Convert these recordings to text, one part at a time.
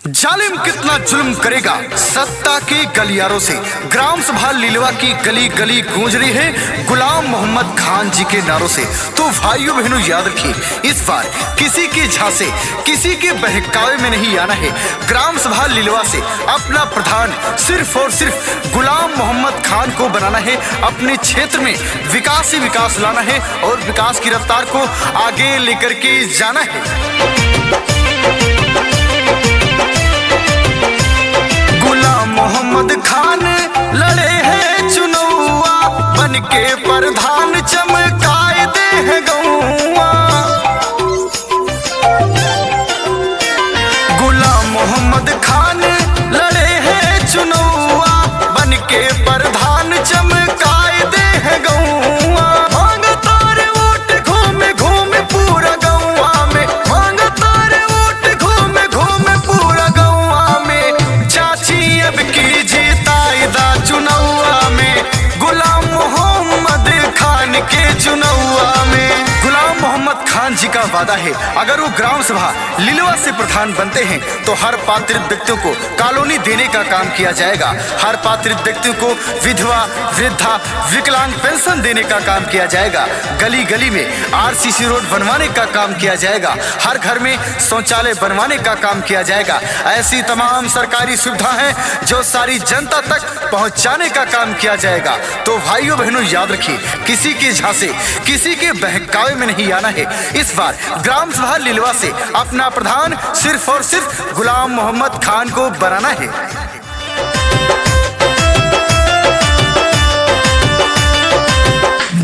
जालिम कितना जुल्म करेगा सत्ता के गलियारों से। ग्राम सभा लिलवा की गली गली गूंज रही है गुलाम मोहम्मद खान जी के नारों से। तो भाइयों बहनों याद रखिए, इस बार किसी के झांसे किसी के बहकावे में नहीं आना है। ग्राम सभा लिलवा से अपना प्रधान सिर्फ और सिर्फ गुलाम मोहम्मद खान को बनाना है। अपने क्षेत्र में विकास ही विकास लाना है और विकास की रफ्तार को आगे लेकर के जाना है। मोहम्मद खान लड़े हैं चुनौआ, बन के प्रधान चमकाए दे है गौआ। गुलाम मोहम्मद खान लड़े हैं चुनौआ, बन के प्रधान चमकाए दे है गौआ। मांग तारे वोट घूमे घूमे पूरा गौआ में, मांग तारे वोट घूमे घूमे पूरा गौआ में। चाची अब की जीताईदा चुनौआ में, गुलाम मोहम्मद खान के चुनौआ में। गुलाम मोहम्मद खान जी का वादा है, अगर वो ग्राम सभा लिलवा से प्रधान बनते हैं तो हर पात्रित व्यक्तियों को कॉलोनी देने का काम किया जाएगा। हर पात्रित व्यक्तियों को विधवा वृद्धा विकलांग पेंशन देने का काम किया जाएगा। गली गली में आरसीसी रोड बनवाने का काम किया जाएगा। हर घर में शौचालय बनवाने का काम किया जाएगा। ऐसी तमाम सरकारी सुविधा है जो सारी जनता तक पहुंचाने का काम किया जाएगा। तो भाइयों बहनों याद रखिए, किसी के झांसे किसी के बहकावे में नहीं आना है। इस बार ग्राम सभा लिलवा से अपना प्रधान सिर्फ और सिर्फ गुलाम मोहम्मद खान को बनाना है।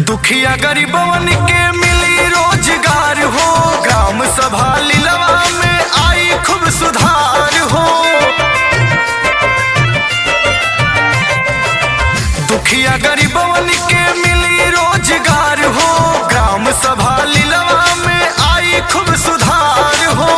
दुखिया गरीबवन के मिली रोजगार हो, ग्राम सभा लिलवा में आई खूब सुधार हो। दुखिया गरीबवन के मिली रोजगार हो, ग्राम सभा लिलवा में आई खूब सुधार हो।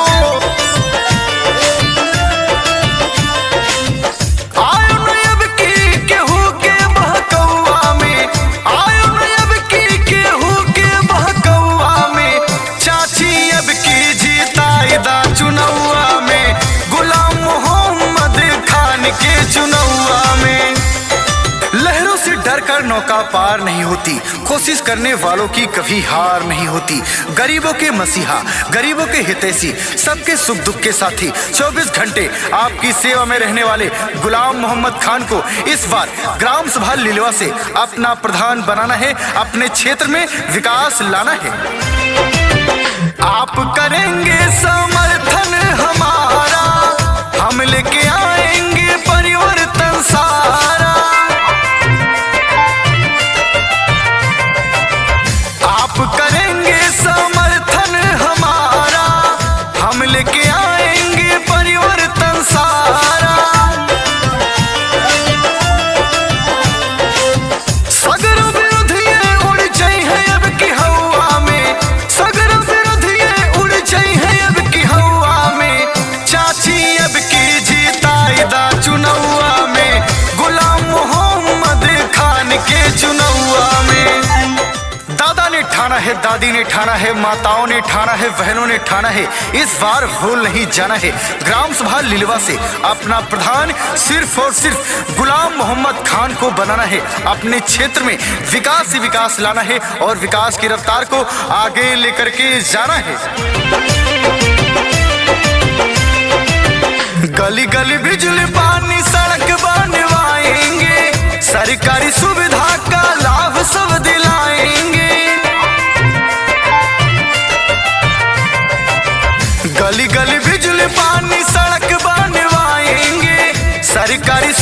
आयो नयब की केहू के बहकौआ में, आयो नयब की केहू के बहकौआ में। चाची अब की जीताईदा चुनौआ में, गुलाम मोहम्मद खान के चुनौआ में। लहरों से डर कर नौका पार नहीं होती, कोशिश करने वालों की कभी हार नहीं होती। गरीबों के मसीहा, गरीबों के हितैषी, सबके सुख दुख के साथी, 24 घंटे आपकी सेवा में रहने वाले गुलाम मोहम्मद खान को इस बार ग्राम सभा लिलवा से अपना प्रधान बनाना है। अपने क्षेत्र में विकास लाना है। आप करेंगे समर्थन हमारा, हम लेके आएंगे परिवर्तन सारा। करेंगे समर्थन हमारा, हम लेके आएंगे परिवर्तन सारा। सगर विरोधिये उड़ जाई है अब की हवा में, सगर विरोधिये उड़ जाई है अब की हवा में। चाची अब की जीताईदा चुनौआ में, गुलाम मोहम्मद खान के चुनौआ में। दादा ने ठाना है, दादी ने ठाना है, माताओं ने ठाना है, बहनों ने ठाना है, इस बार भूल नहीं जाना है। ग्राम सभा लिलवा से अपना प्रधान सिर्फ और सिर्फ गुलाम मोहम्मद खान को बनाना है। अपने क्षेत्र में विकास ही विकास लाना है और विकास की रफ्तार को आगे लेकर के जाना है। गली गली बिजली पानी सड़क बनवाएंगे, सरकारी सुविधा का लाभ सब दिलाएंगे। गली गली बिजली पानी सड़क बनवाएंगे, सरकारी